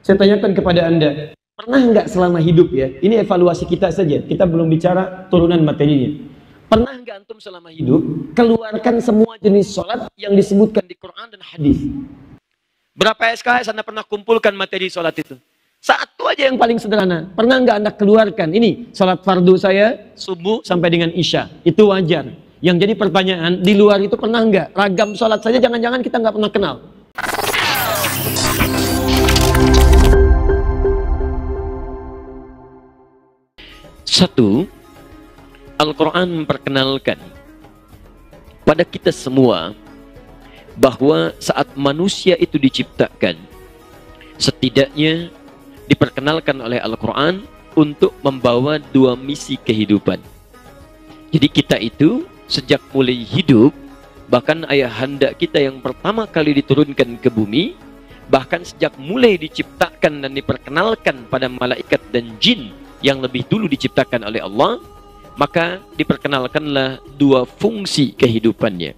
Saya tanyakan kepada Anda, pernah nggak selama hidup ya, ini evaluasi kita saja, kita belum bicara turunan materinya. Pernah nggak antum selama hidup keluarkan semua jenis sholat yang disebutkan di Quran dan hadis? Berapa SKS Anda pernah kumpulkan materi sholat itu? Satu aja yang paling sederhana. Pernah nggak Anda keluarkan, ini sholat fardu saya, subuh sampai dengan isya. Itu wajar. Yang jadi pertanyaan, di luar itu pernah nggak? Ragam sholat saja jangan-jangan kita nggak pernah kenal. Satu, Al-Quran memperkenalkan pada kita semua bahwa saat manusia itu diciptakan, setidaknya diperkenalkan oleh Al-Quran untuk membawa dua misi kehidupan. Jadi kita itu sejak mulai hidup, bahkan ayahanda kita yang pertama kali diturunkan ke bumi, bahkan sejak mulai diciptakan dan diperkenalkan pada malaikat dan jin yang lebih dulu diciptakan oleh Allah, maka diperkenalkanlah dua fungsi kehidupannya.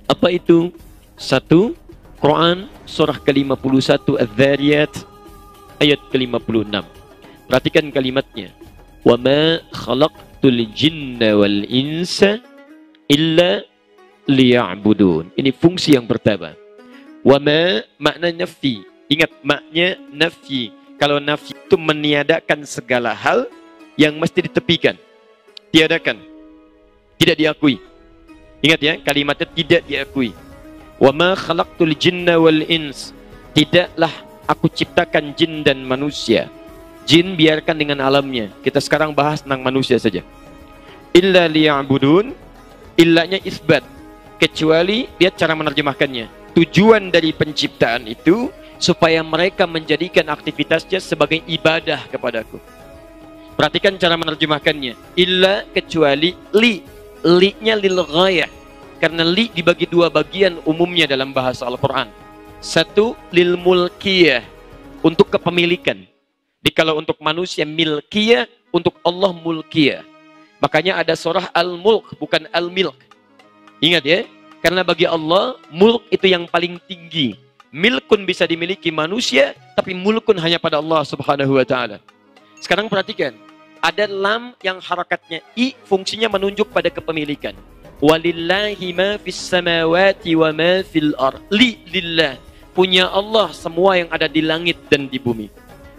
Apa itu? Satu, Quran surah ke-51 Adz-Dzariyat ayat ke-56. Perhatikan kalimatnya. Wa ma khalaqtul jinna wal insa illa liya'budun. Ini fungsi yang pertama. Wa ma makna nafi. Ingat makna nafi. Kalau nafi itu meniadakan segala hal yang mesti ditepikan. Tiadakan. Tidak diakui. Ingat ya, kalimatnya tidak diakui. Wa ma khalaqtul jinna wal ins. Tidaklah aku ciptakan jin dan manusia. Jin biarkan dengan alamnya. Kita sekarang bahas tentang manusia saja. Illa liya'budun. Illanya isbat. Kecuali, lihat cara menerjemahkannya. Tujuan dari penciptaan itu supaya mereka menjadikan aktivitasnya sebagai ibadah kepadaku. Perhatikan cara menerjemahkannya. Illa kecuali li. Li-nya lil ghayah. Karena li dibagi dua bagian umumnya dalam bahasa Al-Quran. Satu, lil mulkiyah. Untuk kepemilikan. Jadi kalau untuk manusia milkiyah, untuk Allah mulkiyah. Makanya ada surah Al-Mulk, bukan Al-Milk. Ingat ya. Karena bagi Allah, mulk itu yang paling tinggi. Milkun bisa dimiliki manusia, tapi mulkun hanya pada Allah subhanahu wa ta'ala. Sekarang perhatikan. Ada lam yang harakatnya i, fungsinya menunjuk pada kepemilikan. Walillahi ma fis samawati wa ma fil ar. Li lillah. Punya Allah semua yang ada di langit dan di bumi.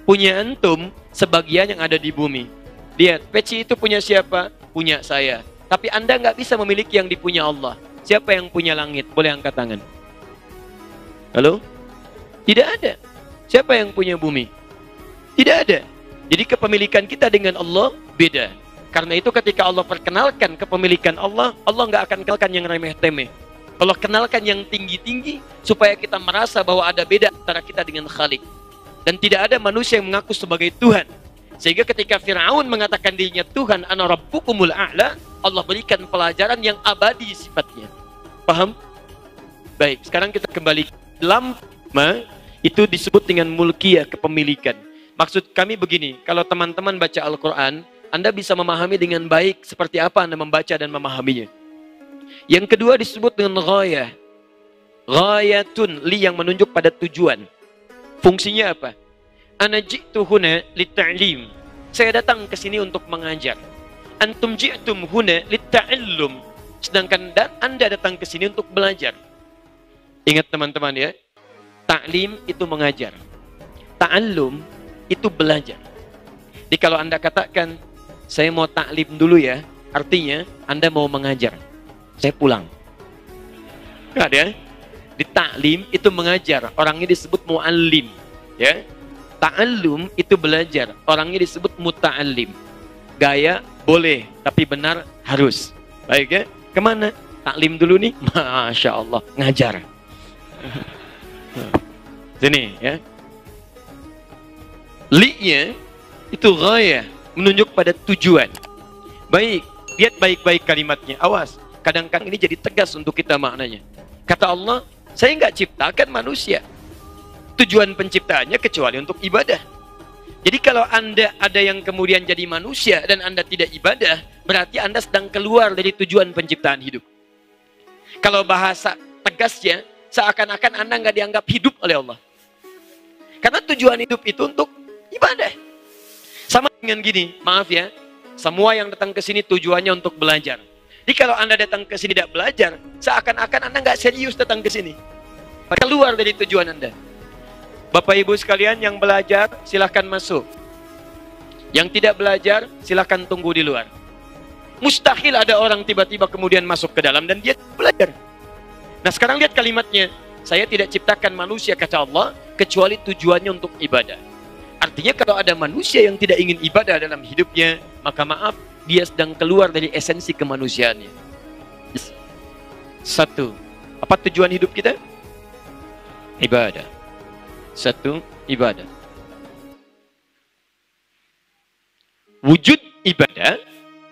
Punya antum sebagian yang ada di bumi. Lihat, peci itu punya siapa? Punya saya. Tapi Anda nggak bisa memiliki yang dipunya Allah. Siapa yang punya langit? Boleh angkat tangan. Halo? Tidak ada. Siapa yang punya bumi? Tidak ada. Jadi kepemilikan kita dengan Allah beda. Karena itu ketika Allah perkenalkan kepemilikan Allah, Allah nggak akan kenalkan yang remeh-temeh. Allah kenalkan yang tinggi-tinggi supaya kita merasa bahwa ada beda antara kita dengan Khalik. Dan tidak ada manusia yang mengaku sebagai Tuhan. Sehingga ketika Fir'aun mengatakan dirinya Tuhan, ana rabbukumul a'la, Allah berikan pelajaran yang abadi sifatnya. Paham? Baik, sekarang kita kembali. Lama itu disebut dengan mulkiyah, kepemilikan. Maksud kami begini, kalau teman-teman baca Al-Quran, Anda bisa memahami dengan baik seperti apa Anda membaca dan memahaminya. Yang kedua disebut dengan ghayah. Ghayatun, li yang menunjuk pada tujuan. Fungsinya apa? Ana ji'tu huna litta'lim. Saya datang ke sini untuk mengajar. Antum ji'tum huna litta'allum. Sedangkan Anda datang ke sini untuk belajar. Ingat teman-teman ya, ta'lim itu mengajar. Ta'allum itu belajar. Jadi kalau Anda katakan, saya mau ta'lim dulu ya, artinya Anda mau mengajar. Saya pulang. Enggak ya? Di ta'lim itu mengajar, orangnya disebut mu'allim. Ya. Ta'allum itu belajar, orangnya disebut muta'allim. Gaya boleh, tapi benar harus. Baik ya? Kemana? Taklim dulu nih. Masya Allah, ngajar. Sini ya. Li-nya itu ghayah, menunjuk pada tujuan. Baik, lihat baik-baik kalimatnya. Awas, kadang-kadang ini jadi tegas untuk kita maknanya. Kata Allah, saya nggak ciptakan manusia. Tujuan penciptaannya kecuali untuk ibadah. Jadi kalau Anda ada yang kemudian jadi manusia dan Anda tidak ibadah, berarti Anda sedang keluar dari tujuan penciptaan hidup. Kalau bahasa tegasnya, seakan-akan Anda nggak dianggap hidup oleh Allah. Karena tujuan hidup itu untuk ibadah. Sama dengan gini, maaf ya, semua yang datang ke sini tujuannya untuk belajar. Jadi kalau Anda datang ke sini tidak belajar, seakan-akan Anda nggak serius datang ke sini. Keluar dari tujuan Anda. Bapak Ibu sekalian yang belajar, silahkan masuk. Yang tidak belajar, silahkan tunggu di luar. Mustahil ada orang tiba-tiba kemudian masuk ke dalam dan dia belajar. Nah sekarang lihat kalimatnya. Saya tidak ciptakan manusia, kata Allah, kecuali tujuannya untuk ibadah. Artinya kalau ada manusia yang tidak ingin ibadah dalam hidupnya, maka maaf, dia sedang keluar dari esensi kemanusiaannya. Satu, apa tujuan hidup kita? Ibadah. Satu, ibadah. Wujud ibadah,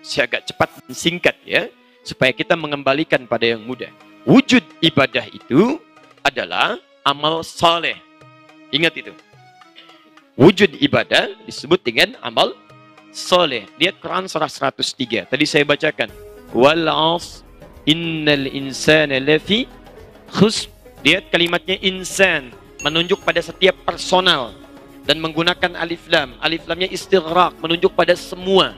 saya agak cepat dan singkat ya, supaya kita mengembalikan pada yang mudah. Wujud ibadah itu adalah amal saleh. Ingat itu. Wujud ibadah disebut dengan amal saleh. Lihat Quran surah 103. Tadi saya bacakan. Wal 'asr innal insana lafi khusr. Lihat kalimatnya insan, menunjuk pada setiap personal dan menggunakan alif lam. Alif lamnya istighraq, menunjuk pada semua.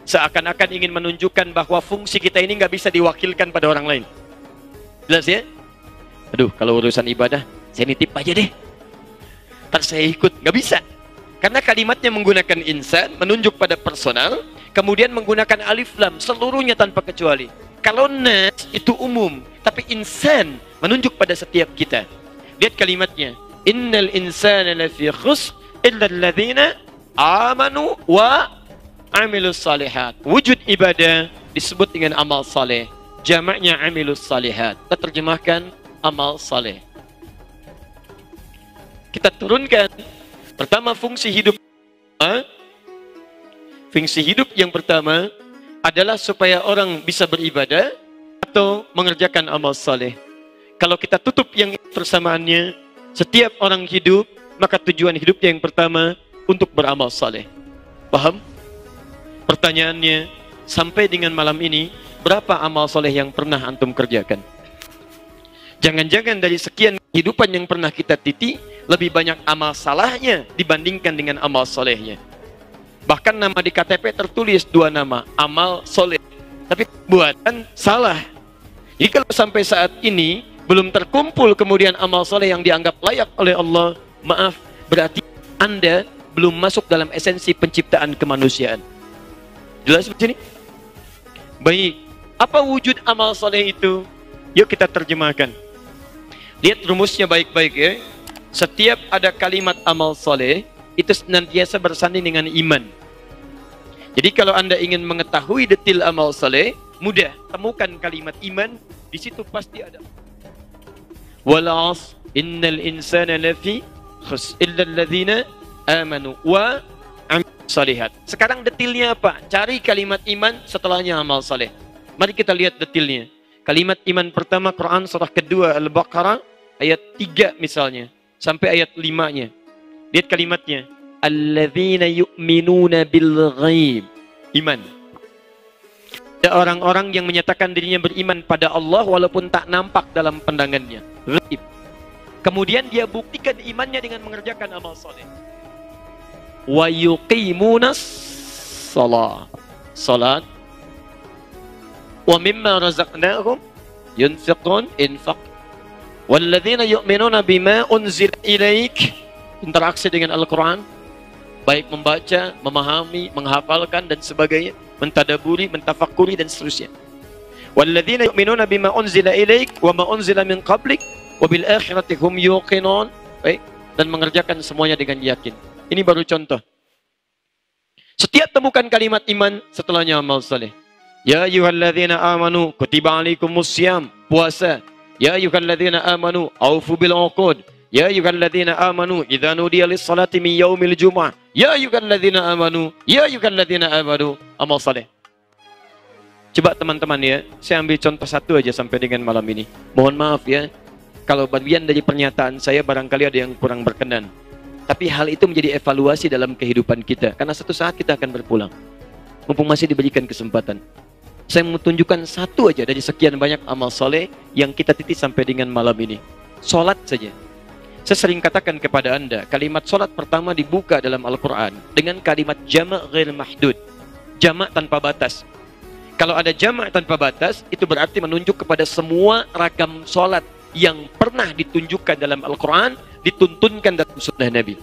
Seakan-akan ingin menunjukkan bahwa fungsi kita ini nggak bisa diwakilkan pada orang lain. Jelas ya? Aduh, kalau urusan ibadah, saya nitip aja deh. Ntar saya ikut. Nggak bisa. Karena kalimatnya menggunakan insan, menunjuk pada personal, kemudian menggunakan alif lam, seluruhnya tanpa kecuali. Kalau nas itu umum, tapi insan menunjuk pada setiap kita. Lihat kalimatnya. Innal insana lafi khusr illa alladhina amanu wa amilus salihat. Wujud ibadah disebut dengan amal saleh. Jamaknya amilus salihat. Kita terjemahkan amal saleh. Kita turunkan pertama fungsi hidup. Fungsi hidup yang pertama adalah supaya orang bisa beribadah atau mengerjakan amal saleh. Kalau kita tutup yang persamaannya, setiap orang hidup, maka tujuan hidupnya yang pertama untuk beramal saleh. Paham? Pertanyaannya, sampai dengan malam ini, berapa amal soleh yang pernah antum kerjakan? Jangan-jangan dari sekian kehidupan yang pernah kita titi, lebih banyak amal salahnya dibandingkan dengan amal solehnya. Bahkan nama di KTP tertulis 2 nama, amal soleh. Tapi buatan salah. Jadi kalau sampai saat ini, belum terkumpul kemudian amal soleh yang dianggap layak oleh Allah, maaf, berarti Anda belum masuk dalam esensi penciptaan kemanusiaan. Jelas begini? Baik, apa wujud amal soleh itu? Yuk kita terjemahkan. Lihat rumusnya baik-baik ya. Setiap ada kalimat amal soleh, itu senantiasa bersanding dengan iman. Jadi kalau Anda ingin mengetahui detail amal soleh, mudah, temukan kalimat iman, di situ pasti ada. Wal 'asr innal insana lafi khusr illa alladhina amanu wa salihat. Sekarang detailnya apa? Cari kalimat iman, setelahnya amal saleh. Mari kita lihat detailnya. Kalimat iman pertama Quran surah kedua Al-Baqarah ayat 3 misalnya sampai ayat 5-nya. Lihat kalimatnya. Alladzina yu'minuna bil ghaib. Iman. Ada orang-orang yang menyatakan dirinya beriman pada Allah walaupun tak nampak dalam pandangannya. Ghaib. Kemudian dia buktikan imannya dengan mengerjakan amal saleh. Wa yuqimunas salat wa mimma razaqnahum yunfiqun infaq walladzina yu'minuna bima unzila ilaik. Interaksi dengan Al-Quran, baik membaca, memahami, menghafalkan dan sebagainya, mentadaburi, mentafakuri dan seterusnya. Walladzina yu'minuna bima unzila ilaik wa ma unzila min qablik wa bil akhirati hum yuqinun. Baik, dan mengerjakan semuanya dengan yakin. Ini baru contoh. Setiap temukan kalimat iman, setelahnya amal saleh. Ya ayyuhalladzina amanu kutiba alaikumussyam, puasa. Ya ayyuhalladzina amanu aufu bil uqud. Ya ayyuhalladzina amanu idza nudiya lis-salati min yaumil jumu'ah. Ya ayyuhalladzina amanu, ya ayyuhalladzina amanu, amal saleh. Coba teman-teman ya, saya ambil contoh satu aja sampai dengan malam ini. Mohon maaf ya, kalau bagian dari pernyataan saya barangkali ada yang kurang berkenan. Tapi hal itu menjadi evaluasi dalam kehidupan kita. Karena satu saat kita akan berpulang. Mumpung masih diberikan kesempatan. Saya mau tunjukkan satu aja dari sekian banyak amal soleh yang kita titip sampai dengan malam ini. Sholat saja. Saya sering katakan kepada Anda, kalimat sholat pertama dibuka dalam Al-Quran dengan kalimat jama' ghair mahdud. Jama' tanpa batas. Kalau ada jama' tanpa batas, itu berarti menunjuk kepada semua ragam sholat yang pernah ditunjukkan dalam Al-Quran, dituntunkan dalam sunnah Nabi.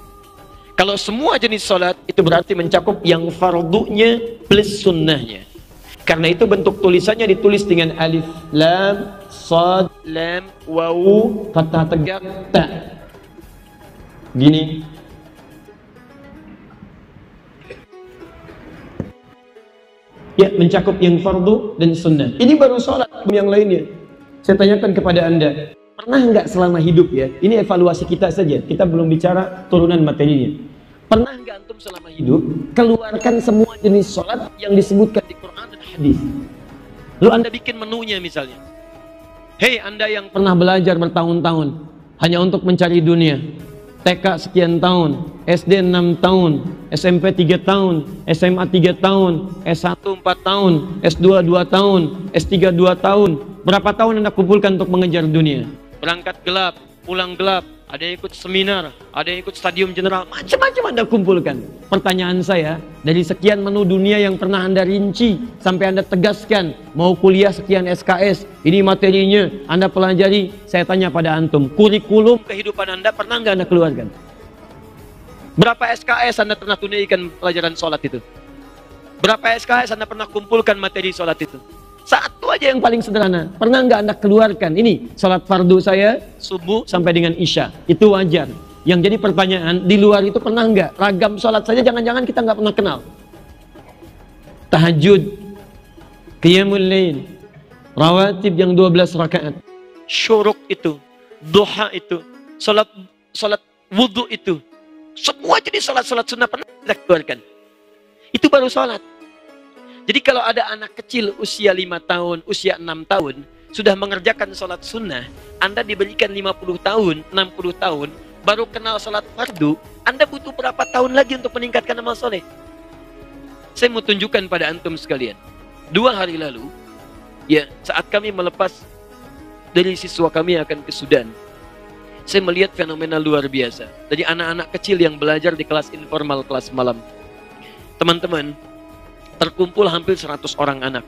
Kalau semua jenis sholat, itu berarti mencakup yang fardunya plus sunnahnya. Karena itu bentuk tulisannya ditulis dengan alif, lam, sad, lam, wawu, fathah tegak, ta. Gini. Ya, mencakup yang fardu dan sunnah. Ini baru sholat, yang lainnya. Saya tanyakan kepada Anda, pernah nggak selama hidup ya? Ini evaluasi kita saja. Kita belum bicara turunan materinya. Pernah nggak antum selama hidup keluarkan semua jenis sholat yang disebutkan di Quran dan hadis? Lalu Anda bikin menunya misalnya. Hei Anda yang pernah belajar bertahun-tahun hanya untuk mencari dunia. TK sekian tahun, SD 6 tahun, SMP 3 tahun, SMA 3 tahun, S1 4 tahun, S2 2 tahun, S3 2 tahun. Berapa tahun Anda kumpulkan untuk mengejar dunia? Berangkat gelap, pulang gelap, ada yang ikut seminar, ada yang ikut stadium general, macam-macam Anda kumpulkan. Pertanyaan saya, dari sekian menu dunia yang pernah Anda rinci, sampai Anda tegaskan, mau kuliah sekian SKS, ini materinya, Anda pelajari, saya tanya pada antum, kurikulum kehidupan Anda pernah nggak Anda keluarkan? Berapa SKS Anda pernah tunaikan pelajaran sholat itu? Berapa SKS Anda pernah kumpulkan materi sholat itu? Satu aja yang paling sederhana. Pernah nggak Anda keluarkan? Ini sholat fardu saya subuh sampai dengan isya. Itu wajar. Yang jadi pertanyaan, di luar itu pernah nggak? Ragam sholat saja jangan-jangan kita nggak pernah kenal. Tahajud, qiyamul lail, rawatib yang 12 rakaat, syuruk itu, duha itu, sholat wudhu itu. Semua jenis sholat sunnah pernah kita keluarkan. Itu baru sholat. Jadi kalau ada anak kecil usia 5 tahun, usia 6 tahun, sudah mengerjakan sholat sunnah, Anda diberikan 50 tahun, 60 tahun, baru kenal sholat fardu, Anda butuh berapa tahun lagi untuk meningkatkan amal soleh? Saya mau tunjukkan pada antum sekalian. 2 hari lalu, ya saat kami melepas dari siswa kami yang akan ke Sudan, saya melihat fenomena luar biasa. Dari anak-anak kecil yang belajar di kelas informal, kelas malam. Teman-teman, terkumpul hampir 100 orang anak.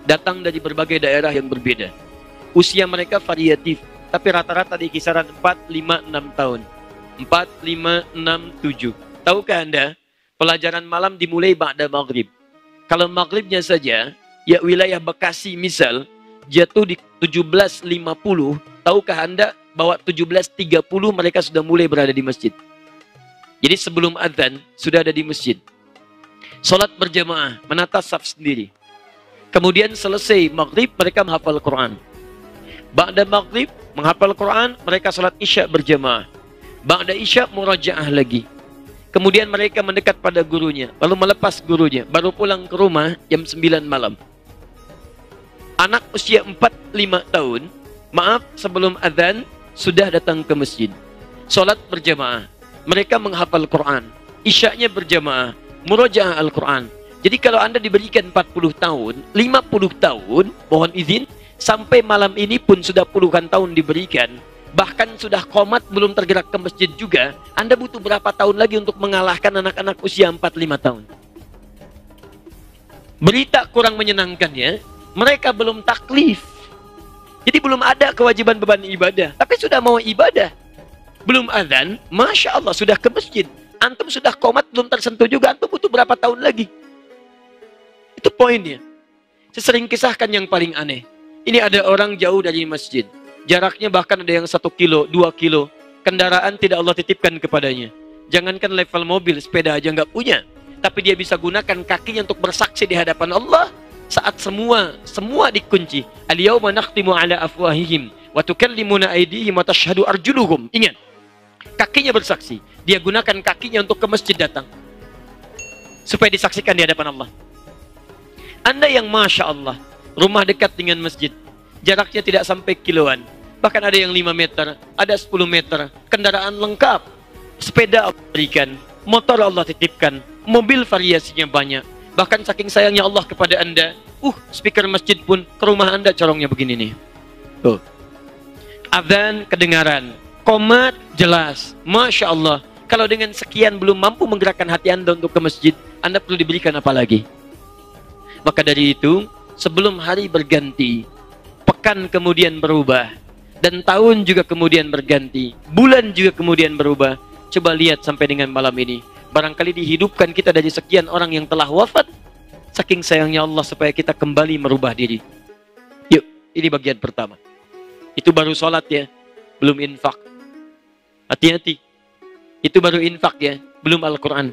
Datang dari berbagai daerah yang berbeda. Usia mereka variatif, tapi rata-rata di kisaran 4, 5, 6 tahun. 4, 5, 6, 7. Tahukah Anda, pelajaran malam dimulai ba'da maghrib. Kalau maghribnya saja, ya wilayah Bekasi misal, jatuh di 17.50, tahukah Anda bahwa 17.30 mereka sudah mulai berada di masjid. Jadi sebelum adzan, sudah ada di masjid. Salat berjamaah, menata saf sendiri. Kemudian selesai maghrib, mereka menghafal Quran. Ba'da maghrib, menghafal Quran, mereka salat isya berjamaah. Ba'da isya, murajaah lagi. Kemudian mereka mendekat pada gurunya, lalu melepas gurunya, baru pulang ke rumah jam 9 malam. Anak usia 4-5 tahun, maaf sebelum adzan, sudah datang ke masjid. Salat berjamaah, mereka menghafal Quran. Isyanya berjamaah, murajaah Al-Quran. Jadi kalau Anda diberikan 40 tahun, 50 tahun, mohon izin, sampai malam ini pun sudah puluhan tahun diberikan, bahkan sudah qomat belum tergerak ke masjid juga, Anda butuh berapa tahun lagi untuk mengalahkan anak-anak usia 4-5 tahun? Berita kurang menyenangkannya, mereka belum taklif. Jadi belum ada kewajiban beban ibadah, tapi sudah mau ibadah. Belum adzan, Masya Allah, sudah ke masjid. Antum sudah qomat belum tersentuh juga, antum butuh berapa tahun lagi? Itu poinnya. Saya sering kisahkan yang paling aneh. Ini ada orang jauh dari masjid. Jaraknya bahkan ada yang 1 kilo, 2 kilo. Kendaraan tidak Allah titipkan kepadanya. Jangankan level mobil, sepeda aja nggak punya. Tapi dia bisa gunakan kakinya untuk bersaksi di hadapan Allah. Saat semua dikunci. Al-yawma nakhtimu ala afwahihim wa tukallimuna aydihim wa tashhadu arjuluhum. Ingat. Kakinya bersaksi. Dia gunakan kakinya untuk ke masjid datang. Supaya disaksikan di hadapan Allah. Anda yang Masya Allah, rumah dekat dengan masjid. Jaraknya tidak sampai kiloan. Bahkan ada yang 5 meter, ada 10 meter. Kendaraan lengkap. Sepeda Allah berikan. Motor Allah titipkan. Mobil variasinya banyak. Bahkan saking sayangnya Allah kepada Anda, speaker masjid pun ke rumah Anda corongnya begini nih. Tuh. Adzan kedengaran. Qomat jelas, Masya Allah. Kalau dengan sekian belum mampu menggerakkan hati Anda untuk ke masjid, Anda perlu diberikan apa lagi? Maka dari itu, sebelum hari berganti, pekan kemudian berubah, dan tahun juga kemudian berganti, bulan juga kemudian berubah. Coba lihat sampai dengan malam ini, barangkali dihidupkan kita dari sekian orang yang telah wafat. Saking sayangnya Allah supaya kita kembali merubah diri. Yuk, ini bagian pertama. Itu baru sholat ya, belum infak. Hati-hati. Itu baru infak ya, belum Al-Quran.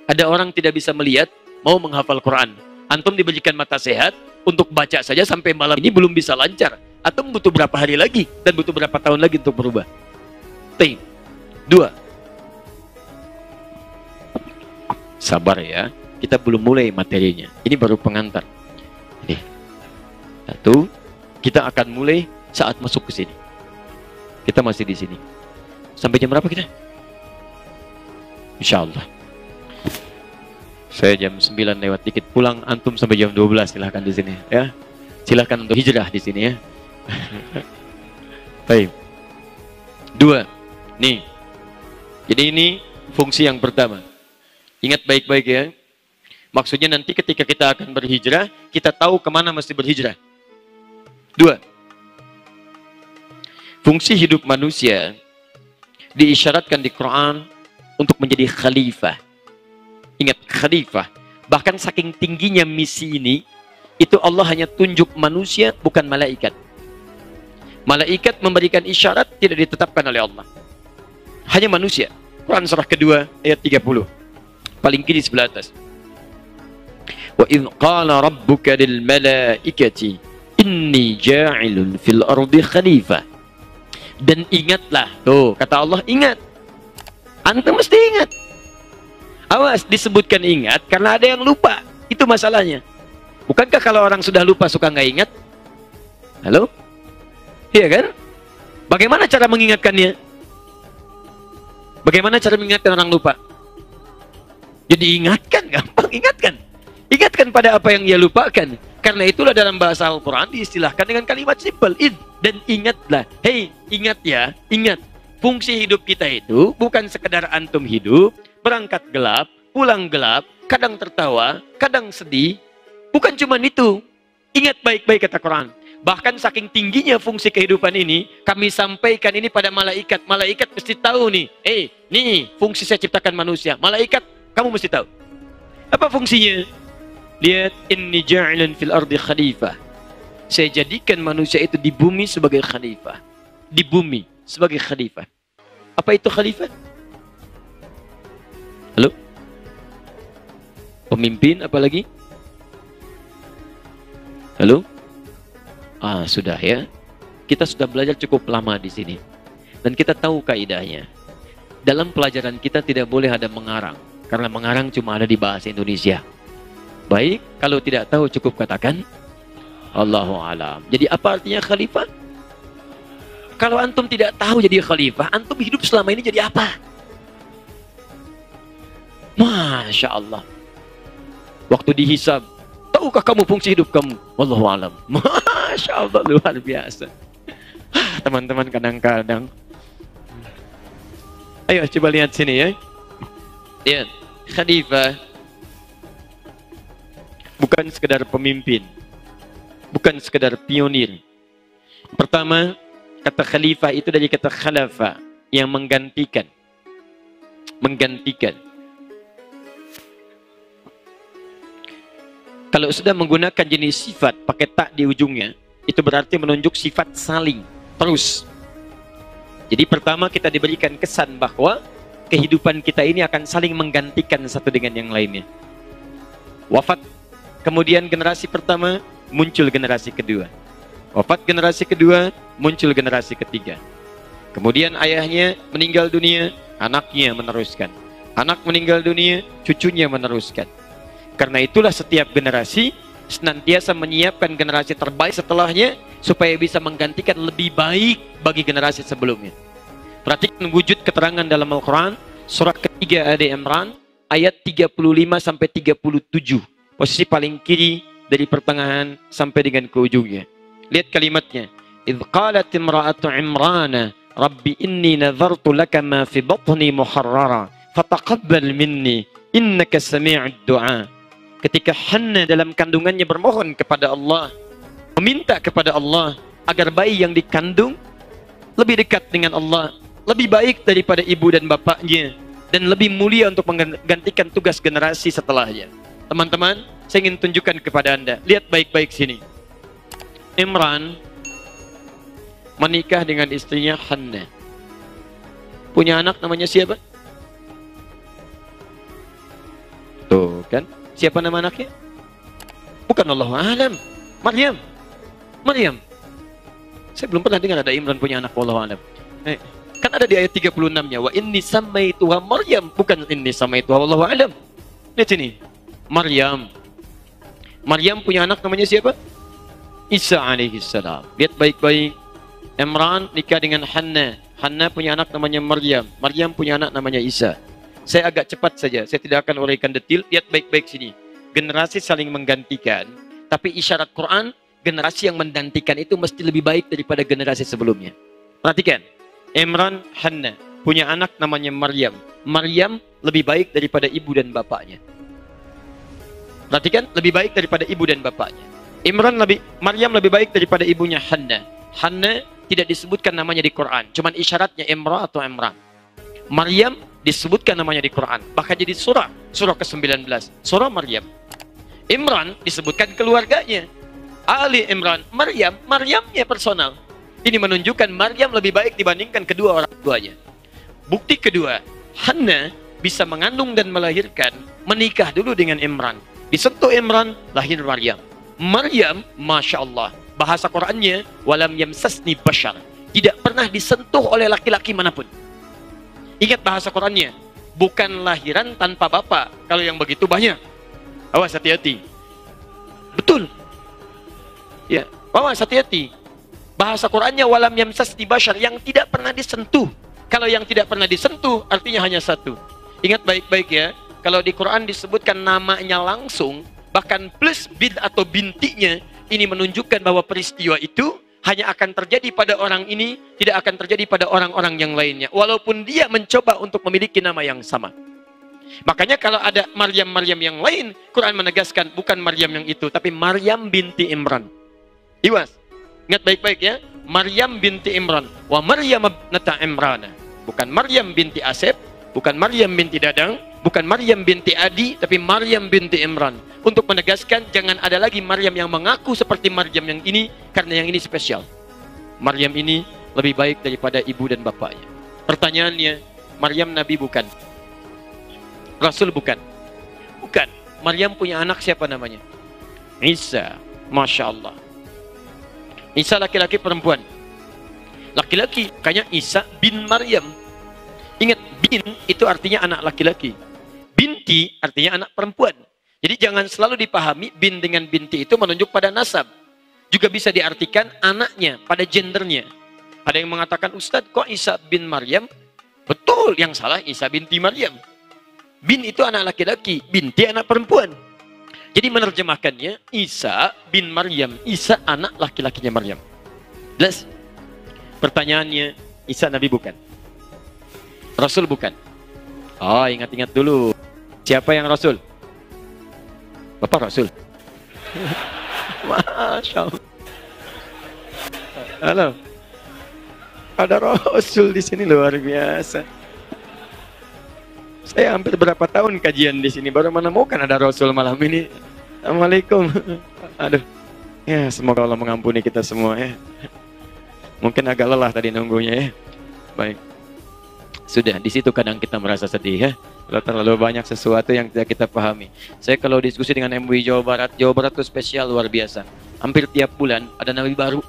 Ada orang tidak bisa melihat, mau menghafal Quran. Antum diberikan mata sehat, untuk baca saja sampai malam ini belum bisa lancar. Antum butuh berapa hari lagi, dan butuh berapa tahun lagi untuk berubah. Ting. 2. Sabar ya, kita belum mulai materinya. Ini baru pengantar. Nih. 1. Kita akan mulai saat masuk ke sini. Kita masih di sini. Sampai jam berapa kita? Insya Allah. Saya jam 9 lewat dikit pulang, antum sampai jam 12 silahkan di sini ya. Silahkan untuk hijrah di sini ya. Baik. 2. Nih. Jadi ini fungsi yang pertama. Ingat baik-baik ya. Maksudnya nanti ketika kita akan berhijrah, kita tahu kemana mesti berhijrah. 2. Fungsi hidup manusia diisyaratkan di Quran untuk menjadi khalifah. Ingat, khalifah. Bahkan saking tingginya misi ini, itu Allah hanya tunjuk manusia, bukan malaikat. Malaikat memberikan isyarat tidak ditetapkan oleh Allah. Hanya manusia. Quran surah kedua ayat 30. Paling kiri sebelah atas. Wa idh qala rabbuka lil malaikati inni ja'ilun fil ardi khalifah. Dan ingatlah, tuh kata Allah, ingat. Antum mesti ingat. Awas, disebutkan ingat karena ada yang lupa. Itu masalahnya. Bukankah kalau orang sudah lupa suka nggak ingat? Halo? Iya kan? Bagaimana cara mengingatkannya? Bagaimana cara mengingatkan orang lupa? Jadi ingatkan, gampang ingatkan. Ingatkan pada apa yang ia lupakan. Karena itulah dalam bahasa Al-Quran diistilahkan dengan kalimat simpel. Dan ingatlah. Hei, ingat ya, ingat. Fungsi hidup kita itu bukan sekedar antum hidup, berangkat gelap, pulang gelap, kadang tertawa, kadang sedih. Bukan cuma itu. Ingat baik-baik kata Quran. Bahkan saking tingginya fungsi kehidupan ini, kami sampaikan ini pada malaikat. Malaikat mesti tahu nih. Nih fungsi saya ciptakan manusia. Malaikat, kamu mesti tahu. Apa fungsinya? Lihat, inni ja'ilun fil ardi khalifah. Saya jadikan manusia itu di bumi sebagai khalifah. Di bumi sebagai khalifah. Apa itu khalifah? Halo? Pemimpin apalagi? Halo? Sudah ya. Kita sudah belajar cukup lama di sini. Dan kita tahu kaidahnya. Dalam pelajaran kita tidak boleh ada mengarang. Karena mengarang cuma ada di bahasa Indonesia. Baik, kalau tidak tahu cukup katakan Allahu a'lam. Jadi apa artinya khalifah? Kalau antum tidak tahu jadi khalifah, antum hidup selama ini jadi apa? Masya Allah. Waktu dihisab, tahukah kamu fungsi hidup kamu? Wallahu a'lam. Masya Allah, luar biasa. Teman-teman kadang-kadang. Ayo coba lihat sini ya. Lihat, khalifah bukan sekedar pemimpin, bukan sekedar pionir. Pertama, kata khalifah itu dari kata khalafa, yang menggantikan. Menggantikan. Kalau sudah menggunakan jenis sifat pakai tak di ujungnya, itu berarti menunjuk sifat saling, terus. Jadi pertama kita diberikan kesan bahwa kehidupan kita ini akan saling menggantikan satu dengan yang lainnya. Wafat, kemudian generasi pertama, muncul generasi kedua. Wafat generasi kedua, muncul generasi ketiga. Kemudian ayahnya meninggal dunia, anaknya meneruskan. Anak meninggal dunia, cucunya meneruskan. Karena itulah setiap generasi senantiasa menyiapkan generasi terbaik setelahnya supaya bisa menggantikan lebih baik bagi generasi sebelumnya. Perhatikan wujud keterangan dalam Al-Quran, surat ketiga Ali Imran, ayat 35 sampai 37. Posisi paling kiri dari pertengahan sampai dengan ke ujungnya. Lihat kalimatnya. Idh qalat imra'atu Imrana Rabbi inni nadhartu laka ma fi batni muharrara fataqabbal minni innaka sami'ud du'a. Ketika Hannah dalam kandungannya bermohon kepada Allah, meminta kepada Allah agar bayi yang dikandung lebih dekat dengan Allah, lebih baik daripada ibu dan bapaknya, dan lebih mulia untuk menggantikan tugas generasi setelahnya. Teman-teman, saya ingin tunjukkan kepada Anda. Lihat baik-baik sini. Imran menikah dengan istrinya Hannah. Punya anak namanya siapa? Tuh kan, siapa nama anaknya? Bukan Allahu a'lam. Maryam. Maryam. Saya belum pernah dengar ada Imran punya anak, wallahu a'lam. Kan ada di ayat 36-nya, wa inni samaituha Maryam, bukan inni samaituha wallahu a'lam. Lihat sini. Maryam. Maryam punya anak namanya siapa? Isa alaihi salam. Lihat baik-baik. Imran nikah dengan Hannah. Hannah punya anak namanya Maryam. Maryam punya anak namanya Isa. Saya agak cepat saja, saya tidak akan uraikan detail. Lihat baik-baik sini. Generasi saling menggantikan, tapi isyarat Quran, generasi yang menggantikan itu mesti lebih baik daripada generasi sebelumnya. Perhatikan. Imran, Hannah punya anak namanya Maryam. Maryam lebih baik daripada ibu dan bapaknya. Perhatikan, lebih baik daripada ibu dan bapaknya. Maryam lebih baik daripada ibunya Hannah. Hannah tidak disebutkan namanya di Quran, cuman isyaratnya Imran atau Imran. Maryam disebutkan namanya di Quran, bahkan jadi surah ke-19, surah Maryam. Imran disebutkan keluarganya, Ali Imran. Maryamnya personal. Ini menunjukkan Maryam lebih baik dibandingkan kedua orang tuanya. Bukti kedua, Hannah bisa mengandung dan melahirkan, menikah dulu dengan Imran. Disentuh Imran, lahir Maryam. Maryam, Masya Allah, bahasa Qurannya, walam yamsasni bashar, tidak pernah disentuh oleh laki-laki manapun. Ingat bahasa Qurannya, bukan lahiran tanpa bapak. Kalau yang begitu banyak, awas hati-hati. Betul. Ya, awas hati-hati. Bahasa Qurannya walam yamsasni bashar, yang tidak pernah disentuh. Kalau yang tidak pernah disentuh artinya hanya satu. Ingat baik-baik ya, kalau di Quran disebutkan namanya langsung, bahkan plus bin atau bintinya, ini menunjukkan bahwa peristiwa itu hanya akan terjadi pada orang ini, tidak akan terjadi pada orang-orang yang lainnya. Walaupun dia mencoba untuk memiliki nama yang sama. Makanya kalau ada Maryam-Maryam yang lain, Quran menegaskan bukan Maryam yang itu, tapi Maryam binti Imran. Iwas, ingat baik-baik ya. Maryam binti Imran. Wa Maryam ibnata Imran. Bukan Maryam binti Asep, bukan Maryam binti Dadang, bukan Maryam binti Adi, tapi Maryam binti Imran. Untuk menegaskan jangan ada lagi Maryam yang mengaku seperti Maryam yang ini, karena yang ini spesial. Maryam ini lebih baik daripada ibu dan bapaknya. Pertanyaannya, Maryam Nabi bukan? Rasul bukan? Bukan. Maryam punya anak siapa namanya? Isa. Masya Allah. Isa laki-laki perempuan? Laki-laki, kayaknya Isa bin Maryam. Ingat, bin itu artinya anak laki-laki. Binti artinya anak perempuan. Jadi jangan selalu dipahami bin dengan binti itu menunjuk pada nasab. Juga bisa diartikan anaknya, pada gendernya. Ada yang mengatakan, Ustadz kok Isa bin Maryam? Betul, yang salah Isa binti Maryam. Bin itu anak laki-laki, binti anak perempuan. Jadi menerjemahkannya, Isa bin Maryam. Isa anak laki-lakinya Maryam. Jelas? Pertanyaannya, Isa Nabi bukan? Rasul bukan? Oh, ingat-ingat dulu. Siapa yang Rasul? Bapak Rasul. Masya Allah. Halo. Ada Rasul di sini, luar biasa. Saya hampir berapa tahun kajian di sini baru menemukan ada Rasul malam ini. Assalamualaikum. Aduh. Ya, semoga Allah mengampuni kita semua ya. Mungkin agak lelah tadi nunggunya ya. Baik. Sudah, di situ kadang kita merasa sedih ya. Kalau terlalu banyak sesuatu yang tidak kita pahami. Saya kalau diskusi dengan MUI Jawa Barat itu spesial luar biasa. Hampir tiap bulan ada nabi baru.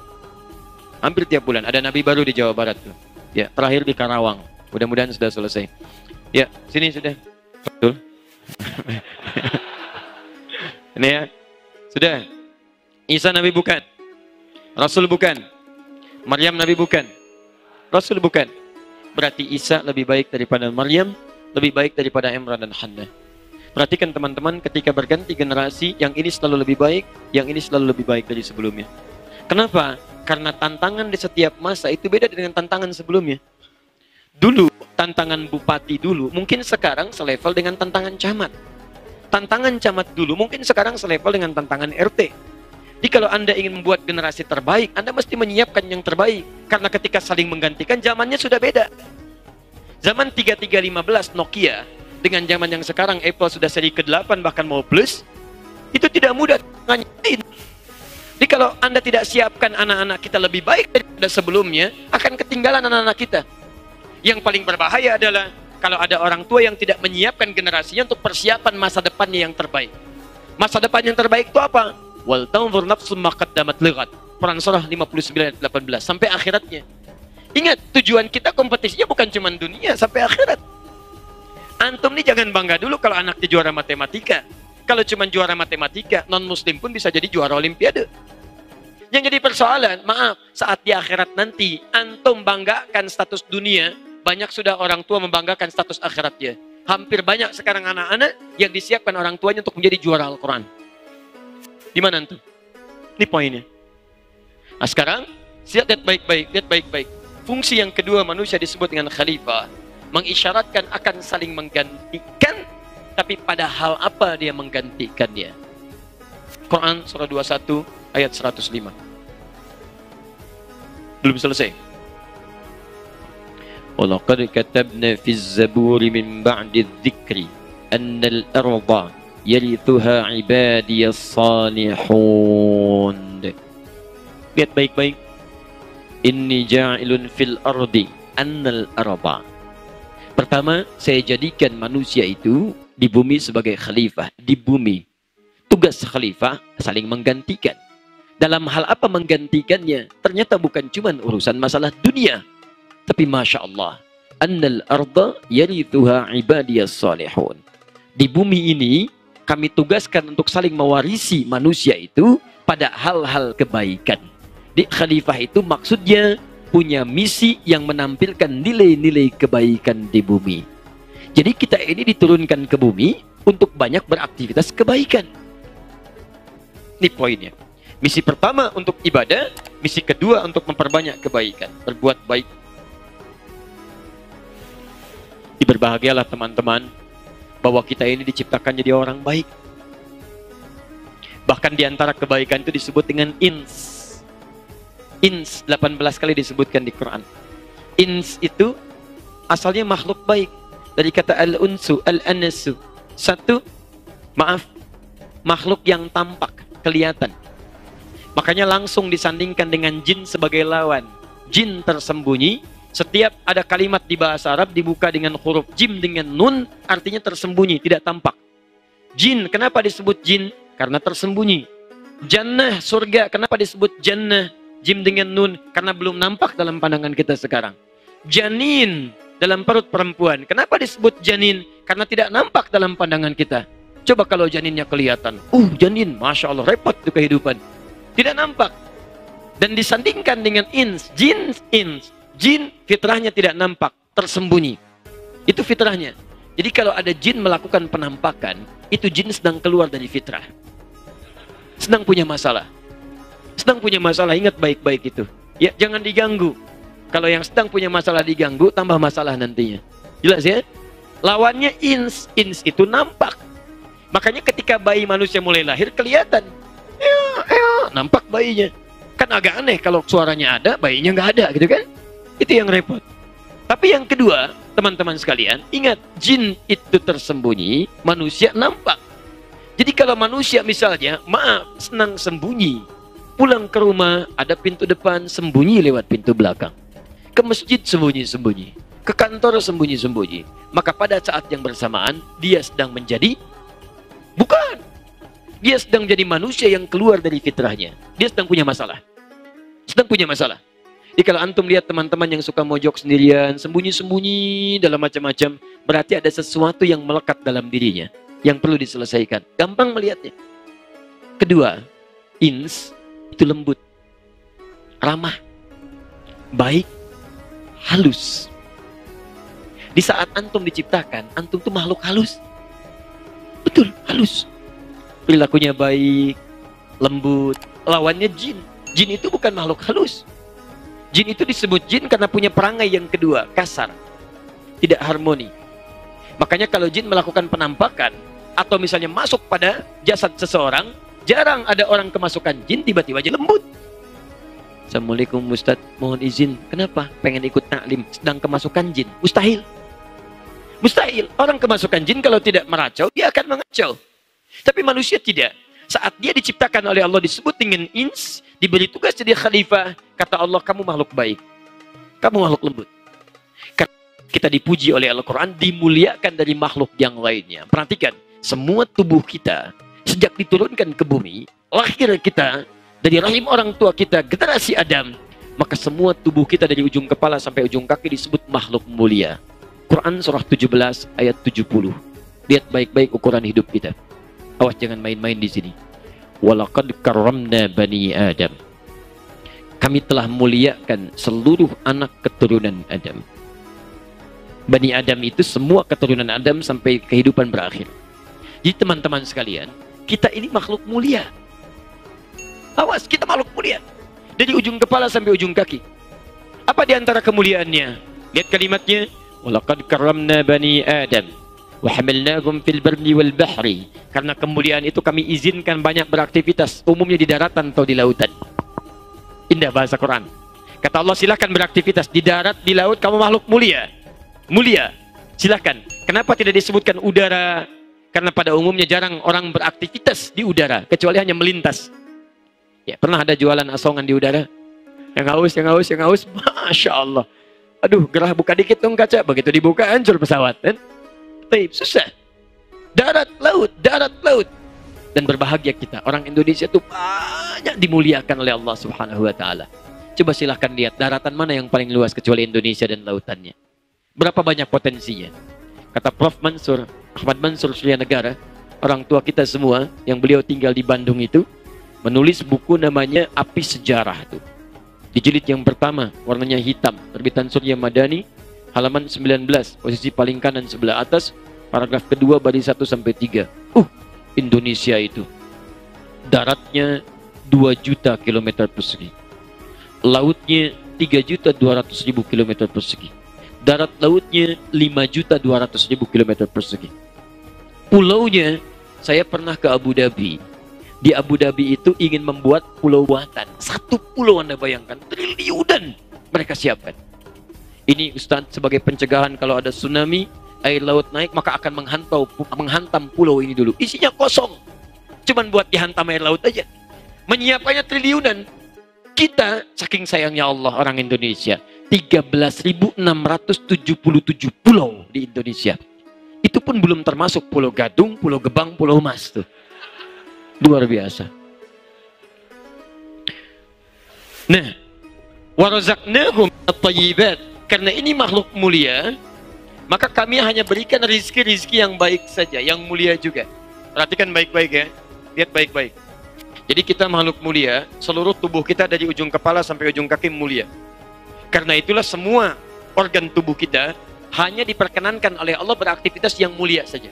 Hampir tiap bulan ada nabi baru di Jawa Barat tuh. Ya, terakhir di Karawang. Mudah-mudahan sudah selesai. Ya, sini sudah. Betul. Ini ya. Sudah. Isa Nabi bukan. Rasul bukan. Maryam Nabi bukan. Rasul bukan. Berarti Isa lebih baik daripada Maryam, lebih baik daripada Imran dan Hannah. Perhatikan teman-teman, ketika berganti generasi, yang ini selalu lebih baik, yang ini selalu lebih baik dari sebelumnya. Kenapa? Karena tantangan di setiap masa itu beda dengan tantangan sebelumnya. Dulu, tantangan bupati dulu, mungkin sekarang selevel dengan tantangan camat. Tantangan camat dulu, mungkin sekarang selevel dengan tantangan RT. Jadi kalau Anda ingin membuat generasi terbaik, Anda mesti menyiapkan yang terbaik. Karena ketika saling menggantikan, zamannya sudah beda. Zaman 3315 Nokia, dengan zaman yang sekarang Apple sudah seri ke-8 bahkan mau plus, itu tidak mudah. Jadi kalau Anda tidak siapkan anak-anak kita lebih baik daripada sebelumnya, akan ketinggalan anak-anak kita. Yang paling berbahaya adalah kalau ada orang tua yang tidak menyiapkan generasinya untuk persiapan masa depannya yang terbaik. Masa depan yang terbaik itu apa? Wal tanzur nafsum ma qaddamat lighat. Quran surah 59 ayat 18 sampai akhiratnya. Ingat, tujuan kita kompetisinya bukan cuma dunia, sampai akhirat. Antum nih jangan bangga dulu kalau anaknya juara matematika. Kalau cuma juara matematika, non-muslim pun bisa jadi juara olimpiade. Yang jadi persoalan, maaf, saat di akhirat nanti, antum banggakan status dunia, banyak sudah orang tua membanggakan status akhiratnya. Hampir banyak sekarang anak-anak yang disiapkan orang tuanya untuk menjadi juara Al-Quran. Di mana antum? Ini poinnya. Nah sekarang, lihat baik-baik. Fungsi yang kedua manusia disebut dengan khalifah, mengisyaratkan akan saling menggantikan, tapi pada hal apa dia menggantikannya? Quran surah 21 ayat 105. Belum selesai. Walaqad katabna fi az-zabur min ba'di adh-dhikri anna al-arda yarithuha ibadiyas salihun. Lihat baik-baik. Inni ja'ilun fil ardi annal arda. Pertama, saya jadikan manusia itu di bumi sebagai khalifah. Di bumi. Tugas khalifah saling menggantikan. Dalam hal apa menggantikannya? Ternyata bukan cuma urusan masalah dunia. Tapi Masya Allah. Annal arda yarithuha ibadiyas salihun. Di bumi ini, kami tugaskan untuk saling mewarisi manusia itu pada hal-hal kebaikan. Di khalifah itu maksudnya punya misi yang menampilkan nilai-nilai kebaikan di bumi. Jadi kita ini diturunkan ke bumi untuk banyak beraktivitas kebaikan. Ini poinnya. Misi pertama untuk ibadah, misi kedua untuk memperbanyak kebaikan, berbuat baik. Berbahagialah teman-teman bahwa kita ini diciptakan jadi orang baik. Bahkan di antara kebaikan itu disebut dengan ins. Ins 18 kali disebutkan di Quran. Ins itu asalnya makhluk baik. Dari kata al-unsu, al-anasu. Satu, makhluk yang tampak, kelihatan. Makanya langsung disandingkan dengan jin sebagai lawan. Jin tersembunyi. Setiap ada kalimat di bahasa Arab dibuka dengan huruf jim dengan nun, artinya tersembunyi, tidak tampak. Jin, kenapa disebut jin? Karena tersembunyi. Jannah, surga, kenapa disebut jannah? Jim dengan nun, karena belum nampak dalam pandangan kita sekarang. Janin, dalam perut perempuan, kenapa disebut janin? Karena tidak nampak dalam pandangan kita. Coba kalau janinnya kelihatan, janin, Masya Allah, repot itu kehidupan. Tidak nampak. Dan disandingkan dengan ins, jin, ins. Jin fitrahnya tidak nampak, tersembunyi. Itu fitrahnya. Jadi kalau ada jin melakukan penampakan, itu jin sedang keluar dari fitrah. Sedang punya masalah. Sedang punya masalah, ingat baik-baik itu. Ya, jangan diganggu. Kalau yang sedang punya masalah diganggu, tambah masalah nantinya. Jelas ya? Lawannya ins. Ins itu nampak. Makanya ketika bayi manusia mulai lahir, kelihatan. Nampak bayinya. Kan agak aneh kalau suaranya ada, bayinya nggak ada gitu kan? Itu yang repot. Tapi yang kedua, teman-teman sekalian, ingat, jin itu tersembunyi, manusia nampak. Jadi kalau manusia misalnya, senang sembunyi, pulang ke rumah, ada pintu depan, sembunyi lewat pintu belakang. Ke masjid sembunyi-sembunyi, ke kantor sembunyi-sembunyi. Maka pada saat yang bersamaan, dia sedang menjadi, bukan. Dia sedang jadi manusia yang keluar dari fitrahnya. Dia sedang punya masalah. Sedang punya masalah. Jadi kalau antum lihat teman-teman yang suka mojok sendirian, sembunyi-sembunyi dalam macam-macam, berarti ada sesuatu yang melekat dalam dirinya, yang perlu diselesaikan. Gampang melihatnya. Kedua, ins itu lembut, ramah, baik, halus. Di saat antum diciptakan, antum itu makhluk halus. Betul, halus. Perilakunya baik, lembut. Lawannya jin. Jin itu bukan makhluk halus. Jin itu disebut jin karena punya perangai yang kedua, kasar, tidak harmoni. Makanya kalau jin melakukan penampakan atau misalnya masuk pada jasad seseorang, jarang ada orang kemasukan jin tiba-tiba aja lembut. Assalamualaikum Ustadz, mohon izin. Kenapa? Pengen ikut taklim, sedang kemasukan jin. Mustahil. Mustahil. Orang kemasukan jin kalau tidak meracau, dia akan mengacau. Tapi manusia tidak. Saat dia diciptakan oleh Allah disebut dengan ins, diberi tugas jadi khalifah, kata Allah, kamu makhluk baik. Kamu makhluk lembut. Karena kita dipuji oleh Al-Quran, dimuliakan dari makhluk yang lainnya. Perhatikan, semua tubuh kita, sejak diturunkan ke bumi, lahir kita, dari rahim orang tua kita, generasi Adam, maka semua tubuh kita dari ujung kepala sampai ujung kaki disebut makhluk mulia. Quran surah 17 ayat 70. Lihat baik-baik ukuran hidup kita. Awas jangan main-main di sini. Walaqad karramna bani Adam. Kami telah muliakan seluruh anak keturunan Adam. Bani Adam itu semua keturunan Adam sampai kehidupan berakhir. Jadi teman-teman sekalian, kita ini makhluk mulia. Awas, kita makhluk mulia. Dari ujung kepala sampai ujung kaki. Apa di antara kemuliaannya? Lihat kalimatnya. Walaqad karramna bani Adam. وَحَمَلْنَاهُمْ فِي الْبَرِّ وَالْبَحْرِ. Karena kemuliaan itu kami izinkan banyak beraktivitas, umumnya di daratan atau di lautan. Indah bahasa Quran. Kata Allah, silakan beraktivitas di darat, di laut, kamu makhluk mulia. Mulia, silakan. Kenapa tidak disebutkan udara? Karena pada umumnya jarang orang beraktivitas di udara, kecuali hanya melintas. Ya, pernah ada jualan asongan di udara? Yang haus. Masya Allah. Aduh, gerah buka dikit dong kaca. Begitu dibuka, hancur pesawat. Kan? Susah. Darat, laut. Dan berbahagia kita. Orang Indonesia itu banyak dimuliakan oleh Allah Subhanahu wa Ta'ala. Coba silahkan lihat daratan mana yang paling luas kecuali Indonesia dan lautannya. Berapa banyak potensinya. Kata Prof. Mansur, Ahmad Mansur Surya Negara, orang tua kita semua yang beliau tinggal di Bandung itu, menulis buku namanya Api Sejarah tuh. Di jilid yang pertama, warnanya hitam, terbitan Surya Madani, halaman 19, posisi paling kanan sebelah atas, paragraf kedua baris 1 sampai 3. Indonesia itu daratnya 2 juta kilometer persegi. Lautnya 3.200.000 kilometer persegi. Darat lautnya 5.200.000 kilometer persegi. Pulaunya, saya pernah ke Abu Dhabi. Di Abu Dhabi itu ingin membuat pulau buatan. Satu pulau Anda bayangkan, triliunan mereka siapkan. Ini Ustadz sebagai pencegahan kalau ada tsunami, air laut naik, maka akan menghantam pulau ini dulu. Isinya kosong. Cuman buat dihantam air laut aja. Menyiapkannya triliunan. Kita, saking sayangnya Allah orang Indonesia, 13.677 pulau di Indonesia. Itu pun belum termasuk Pulau Gadung, Pulau Gebang, Pulau Mas tuh. Luar biasa. Nah, warazaqnahum at-thayyibat. Karena ini makhluk mulia, maka kami hanya berikan rizki-rizki yang baik saja, yang mulia juga. Perhatikan baik-baik ya, lihat baik-baik. Jadi kita makhluk mulia, seluruh tubuh kita dari ujung kepala sampai ujung kaki mulia. Karena itulah semua organ tubuh kita hanya diperkenankan oleh Allah beraktivitas yang mulia saja.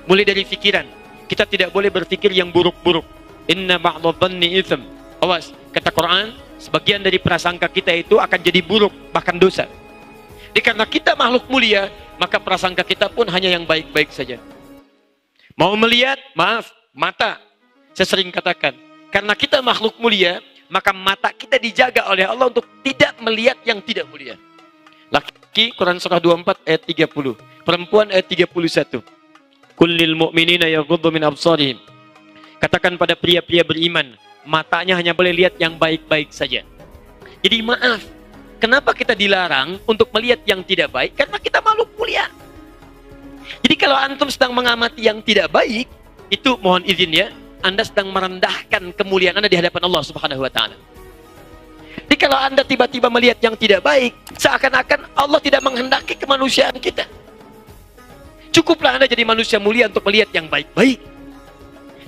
Mulai dari pikiran, kita tidak boleh berpikir yang buruk-buruk. Inna ba'dadhanni itsm. Awas, kata Quran, sebagian dari prasangka kita itu akan jadi buruk, bahkan dosa. Jadi karena kita makhluk mulia, maka prasangka kita pun hanya yang baik-baik saja. Mau melihat, maaf, mata. Saya sering katakan, karena kita makhluk mulia, maka mata kita dijaga oleh Allah untuk tidak melihat yang tidak mulia. Laki, Quran surah 24 ayat 30. Perempuan ayat 31. Kullil mu'minina yaghuddu min absarihim. Katakan pada pria-pria beriman, matanya hanya boleh lihat yang baik-baik saja. Jadi maaf, kenapa kita dilarang untuk melihat yang tidak baik? Karena kita makhluk mulia. Jadi kalau antum sedang mengamati yang tidak baik, itu mohon izin ya, Anda sedang merendahkan kemuliaan Anda di hadapan Allah Subhanahu wa Ta'ala. Jadi kalau Anda tiba-tiba melihat yang tidak baik, seakan-akan Allah tidak menghendaki kemanusiaan kita. Cukuplah Anda jadi manusia mulia untuk melihat yang baik-baik.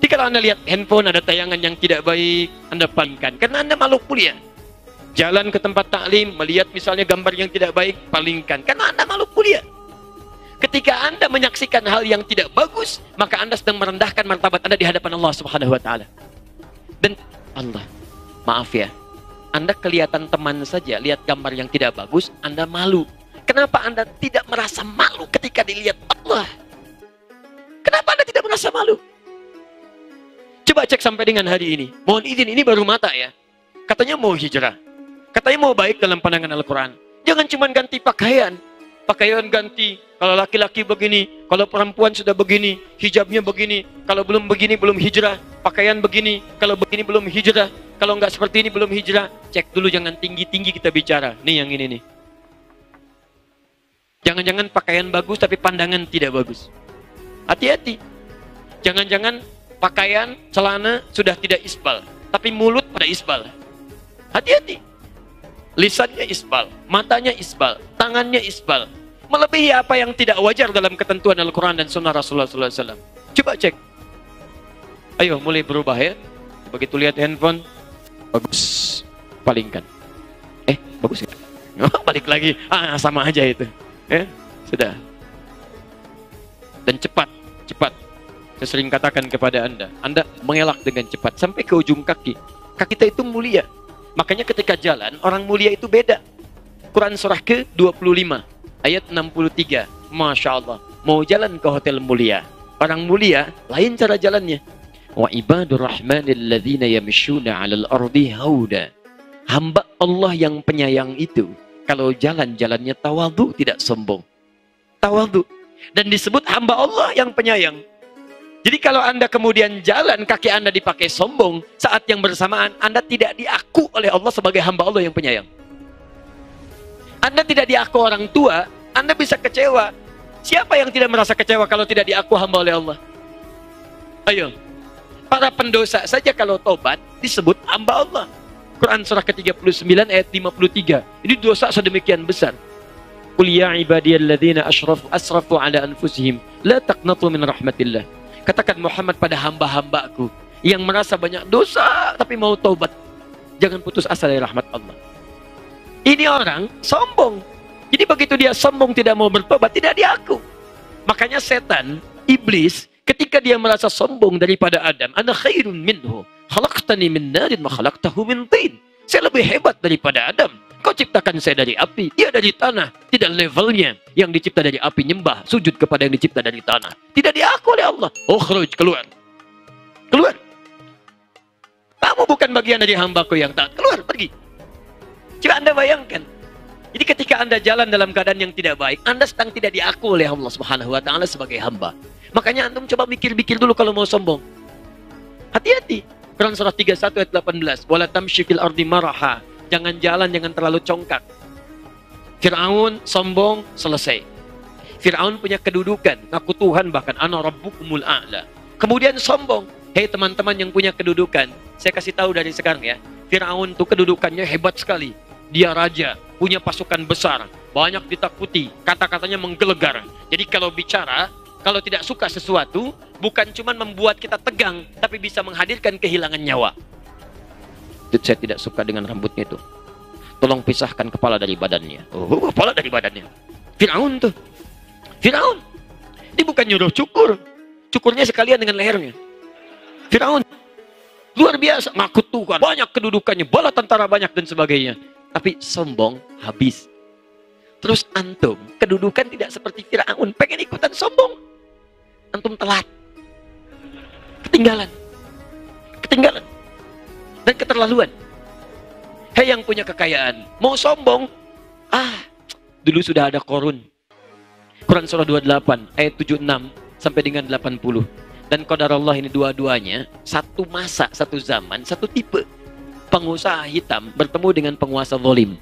Jadi kalau Anda lihat handphone ada tayangan yang tidak baik, Anda palingkan, karena Anda makhluk mulia. Jalan ke tempat taklim, melihat misalnya gambar yang tidak baik, palingkan, karena Anda makhluk mulia. Ketika Anda menyaksikan hal yang tidak bagus, maka Anda sedang merendahkan martabat Anda di hadapan Allah Subhanahu wa Ta'ala. Dan Allah, Maaf ya, Anda kelihatan teman saja, lihat gambar yang tidak bagus, Anda malu. Kenapa Anda tidak merasa malu ketika dilihat Allah? Kenapa Anda tidak merasa malu? Coba cek sampai dengan hari ini. Mohon izin, ini baru mata ya. Katanya mau hijrah. Katanya mau baik dalam pandangan Al-Quran. Jangan cuma ganti pakaian. Pakaian ganti. Kalau laki-laki begini, kalau perempuan sudah begini, hijabnya begini. Kalau belum begini, belum hijrah. Pakaian begini, kalau begini belum hijrah. Kalau nggak seperti ini, belum hijrah. Cek dulu, jangan tinggi-tinggi kita bicara. Nih yang ini nih. Jangan-jangan pakaian bagus, tapi pandangan tidak bagus. Hati-hati. Jangan-jangan pakaian, celana sudah tidak isbal, tapi mulut pada isbal. Hati-hati. Lisannya isbal, matanya isbal, tangannya isbal. Melebihi apa yang tidak wajar dalam ketentuan Al-Quran dan Sunnah Rasulullah SAW. Coba cek. Ayo, mulai berubah ya. Begitu lihat handphone, bagus. Palingkan. Bagus ya? Balik lagi. Sama aja itu. Sudah. Dan cepat. Saya sering katakan kepada Anda mengelak dengan cepat sampai ke ujung kaki. Kaki kita itu mulia. Makanya ketika jalan, orang mulia itu beda. Quran surah ke-25, ayat 63. Masya Allah. Mau jalan ke hotel mulia. Orang mulia, lain cara jalannya. Wa ibadur rahmanil ladzina yamshuna 'alal ardi hauda. Hamba Allah yang penyayang itu, kalau jalan-jalannya tawadhu, tidak sombong. Tawadhu. Dan disebut hamba Allah yang penyayang. Jadi kalau Anda kemudian jalan, kaki Anda dipakai sombong, saat yang bersamaan Anda tidak diaku oleh Allah sebagai hamba Allah yang penyayang. Anda tidak diaku orang tua, Anda bisa kecewa. Siapa yang tidak merasa kecewa kalau tidak diaku hamba oleh Allah? Ayo. Para pendosa saja kalau tobat disebut hamba Allah. Quran surah ke-39 ayat 53. Ini dosa sedemikian besar. Qul ya ibadiyalladzina asrafu ala anfusihim la taqnatu min rahmatillah. Katakan Muhammad pada hamba-hambaku yang merasa banyak dosa tapi mau taubat, jangan putus asa dari rahmat Allah. Ini orang sombong. Jadi begitu dia sombong tidak mau bertobat, tidak diaku. Makanya setan, iblis, ketika dia merasa sombong daripada Adam, ana khairun minhu, khalaqtani min narin wa khalaqtahu min tin. Saya lebih hebat daripada Adam. Kau ciptakan saya dari api, dia dari tanah. Tidak levelnya. Yang dicipta dari api nyembah, sujud kepada yang dicipta dari tanah. Tidak diaku oleh Allah. Ukhruj, keluar. Keluar. Kamu bukan bagian dari hambaku yang taat. Keluar, pergi. Coba Anda bayangkan. Jadi ketika Anda jalan dalam keadaan yang tidak baik, Anda sedang tidak diaku oleh Allah Subhanahu wa Ta'ala sebagai hamba. Makanya Antum coba mikir-mikir dulu kalau mau sombong. Hati-hati. Quran surah 31 ayat 18. Wala tamshi fil ardi maraha. Jangan jalan, jangan terlalu congkak. Fir'aun sombong, selesai. Fir'aun punya kedudukan, ngaku Tuhan bahkan, ana rabbukumul a'la. Kemudian sombong. Hei teman-teman yang punya kedudukan, saya kasih tahu dari sekarang ya. Fir'aun tuh kedudukannya hebat sekali. Dia raja, punya pasukan besar, banyak ditakuti, kata-katanya menggelegar. Jadi kalau bicara, kalau tidak suka sesuatu, bukan cuma membuat kita tegang, tapi bisa menghadirkan kehilangan nyawa. Saya tidak suka dengan rambutnya itu. Tolong pisahkan kepala dari badannya. Oh, kepala dari badannya. Fir'aun tuh. Fir'aun. Ini bukan nyuruh cukur. Cukurnya sekalian dengan lehernya. Fir'aun. Luar biasa. Ngaku Tuhan. Banyak kedudukannya. Bala tentara banyak dan sebagainya. Tapi sombong habis. Terus antum. Kedudukan tidak seperti Fir'aun. Pengen ikutan sombong. Antum telat. Ketinggalan. Ketinggalan. Dan keterlaluan. Hei yang punya kekayaan, mau sombong? Dulu sudah ada Qarun. Quran surah 28 ayat 76 sampai dengan 80. Dan qadarullah ini dua-duanya satu masa, satu zaman, satu tipe. Pengusaha hitam bertemu dengan penguasa zalim.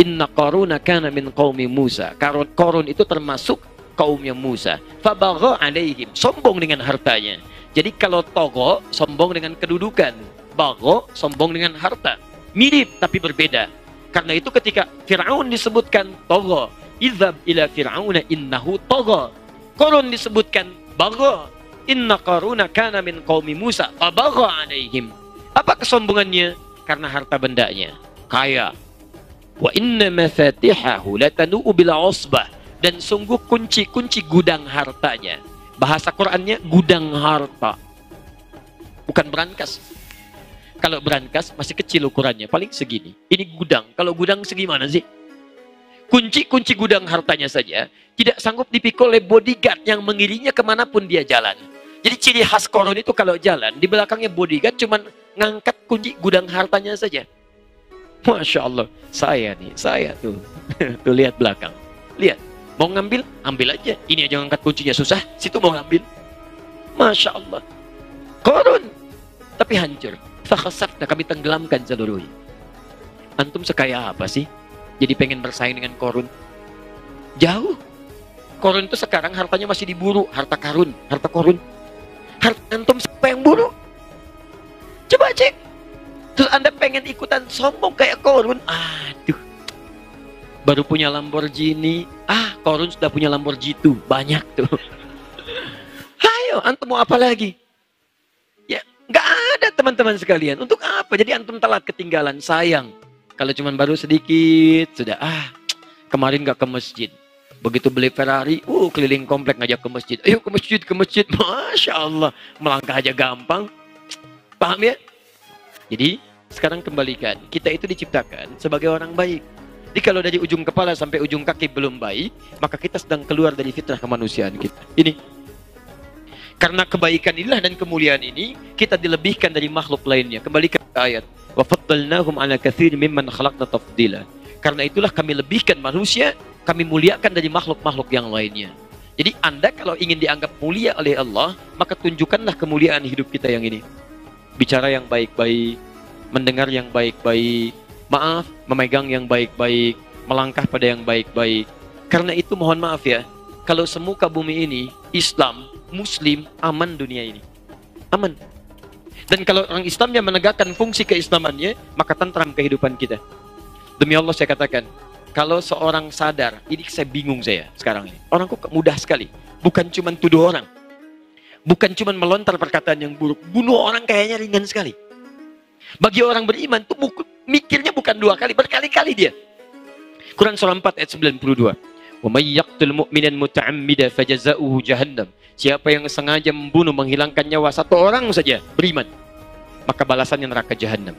Inna Qaruna kana min qaumi Musa. Qarun itu termasuk kaumnya Musa. Fabagha alaihim, sombong dengan hartanya. Jadi kalau togo, sombong dengan kedudukan. Bagho, sombong dengan harta. Mirip tapi berbeda. Karena itu ketika Fir'aun disebutkan togo, idhab ila Fir'auna innahu togo. Qarun disebutkan bagho, inna Qaruna kana min qaumi Musa fabagha alaihim. Apa kesombongannya? Karena harta bendanya kaya. Wa inna mafatihahu latanu'u bil usbah. Dan sungguh kunci-kunci gudang hartanya, bahasa Qur'annya gudang harta, bukan berangkas. Kalau brankas masih kecil ukurannya, paling segini. Ini gudang. Kalau gudang segimana sih? Kunci gudang hartanya saja tidak sanggup dipikul oleh bodyguard yang mengiringnya kemanapun dia jalan. Jadi ciri khas Korun itu kalau jalan, di belakangnya bodyguard cuman ngangkat kunci gudang hartanya saja. Masya Allah, saya tuh. Tuh lihat belakang. Lihat, mau ngambil, ambil aja. Ini aja ngangkat kuncinya susah, situ mau ngambil. Masya Allah. Korun. Tapi hancur. Fakhasafna, kami tenggelamkan seluruhnya. Antum sekaya apa sih? Jadi pengen bersaing dengan Korun? Jauh. Korun itu sekarang hartanya masih diburu. Harta karun, harta Korun. Harta antum siapa yang buru? Coba cek. Terus Anda pengen ikutan sombong kayak Korun? Aduh. Baru punya Lamborghini. Korun sudah punya Lamborghini tuh. Banyak tuh. Ayo, antum mau apa lagi? Ya, nggak ada teman-teman sekalian. Untuk apa? Jadi antum telat ketinggalan. Sayang. Kalau cuma baru sedikit, sudah kemarin nggak ke masjid. Begitu beli Ferrari, keliling komplek ngajak ke masjid. Ayo ke masjid, ke masjid. Masya Allah, melangkah aja gampang. Paham ya? Jadi, sekarang kembalikan. Kita itu diciptakan sebagai orang baik. Jadi kalau dari ujung kepala sampai ujung kaki belum baik, maka kita sedang keluar dari fitrah kemanusiaan kita. Ini. Karena kebaikan inilah dan kemuliaan ini, kita dilebihkan dari makhluk lainnya. Kembalikan ke ayat. وَفَضَّلْنَاهُمْ عَلَى كَثِيرٍ مِمَّنْ خَلَقْنَا تَفْضِيلًا. Karena itulah kami lebihkan manusia, kami muliakan dari makhluk-makhluk yang lainnya. Jadi Anda kalau ingin dianggap mulia oleh Allah, maka tunjukkanlah kemuliaan hidup kita yang ini. Bicara yang baik-baik, mendengar yang baik-baik, maaf, memegang yang baik-baik, melangkah pada yang baik-baik. Karena itu mohon maaf ya, kalau semuka bumi ini, Islam, Muslim, aman dunia ini. Aman. Dan kalau orang Islamnya menegakkan fungsi keislamannya, maka tentram kehidupan kita. Demi Allah saya katakan, kalau seorang sadar, ini saya bingung saya sekarang ini. Orang kok mudah sekali. Bukan cuma tuduh orang. Bukan cuma melontar perkataan yang buruk. Bunuh orang kayaknya ringan sekali. Bagi orang beriman, tuh mikirnya bukan 2 kali, berkali-kali dia. Quran surah 4 ayat 92. وَمَنْ يَقْتُلْ مُؤْمِنًا مُتَعَمِّدًا فَجَزَاؤُهُ جَهَنَّمُ. Siapa yang sengaja membunuh, menghilangkan nyawa satu orang saja beriman, maka balasannya neraka jahanam.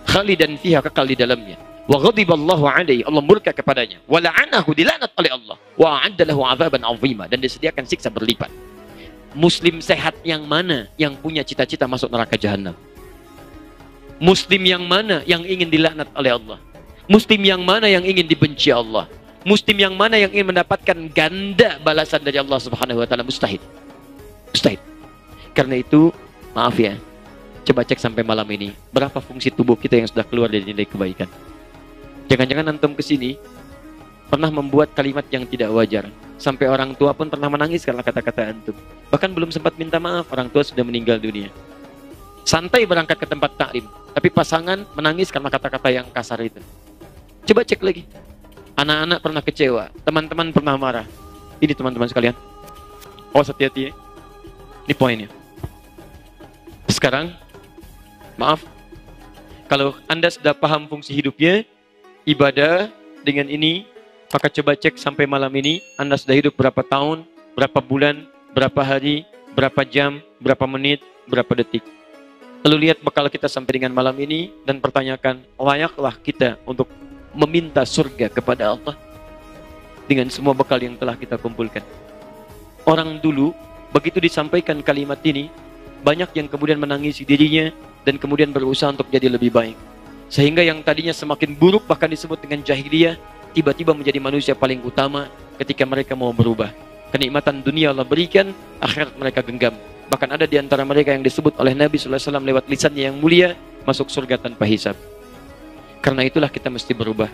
Khalidan fiha, kekal di dalamnya. Wa ghadiballahu alaihi, Allah murka kepadanya. Wa la'anahu, dilaknat oleh Allah. Wa a'adda lahu 'adzaban 'azima, dan disediakan siksa berlipat. Muslim sehat yang mana yang punya cita-cita masuk neraka jahanam? Muslim yang mana yang ingin dilaknat oleh Allah? Muslim yang mana yang ingin dibenci Allah? Muslim yang mana yang ingin mendapatkan ganda balasan dari Allah Subhanahu wa taala? Mustahil. Mustahil. Karena itu, maaf ya. Coba cek sampai malam ini, berapa fungsi tubuh kita yang sudah keluar dari nilai kebaikan. Jangan-jangan antum kesini pernah membuat kalimat yang tidak wajar. Sampai orang tua pun pernah menangis karena kata-kata antum. Bahkan belum sempat minta maaf, orang tua sudah meninggal dunia. Santai berangkat ke tempat taklim, tapi pasangan menangis karena kata-kata yang kasar itu. Coba cek lagi. Anak-anak pernah kecewa, teman-teman pernah marah. Ini teman-teman sekalian. Hati-hati ya. Ini poinnya. Sekarang, maaf, kalau Anda sudah paham fungsi hidupnya, ibadah dengan ini, maka coba cek sampai malam ini, Anda sudah hidup berapa tahun, berapa bulan, berapa hari, berapa jam, berapa menit, berapa detik. Lalu lihat bekal kita sampai dengan malam ini, dan pertanyakan, layaklah kita untuk meminta surga kepada Allah dengan semua bekal yang telah kita kumpulkan. Orang dulu, begitu disampaikan kalimat ini, banyak yang kemudian menangisi dirinya dan kemudian berusaha untuk jadi lebih baik. Sehingga yang tadinya semakin buruk, bahkan disebut dengan jahiliyah, tiba-tiba menjadi manusia paling utama ketika mereka mau berubah. Kenikmatan dunia Allah berikan, akhirat mereka genggam. Bahkan ada di antara mereka yang disebut oleh Nabi SAW lewat lisannya yang mulia, masuk surga tanpa hisab. Karena itulah kita mesti berubah.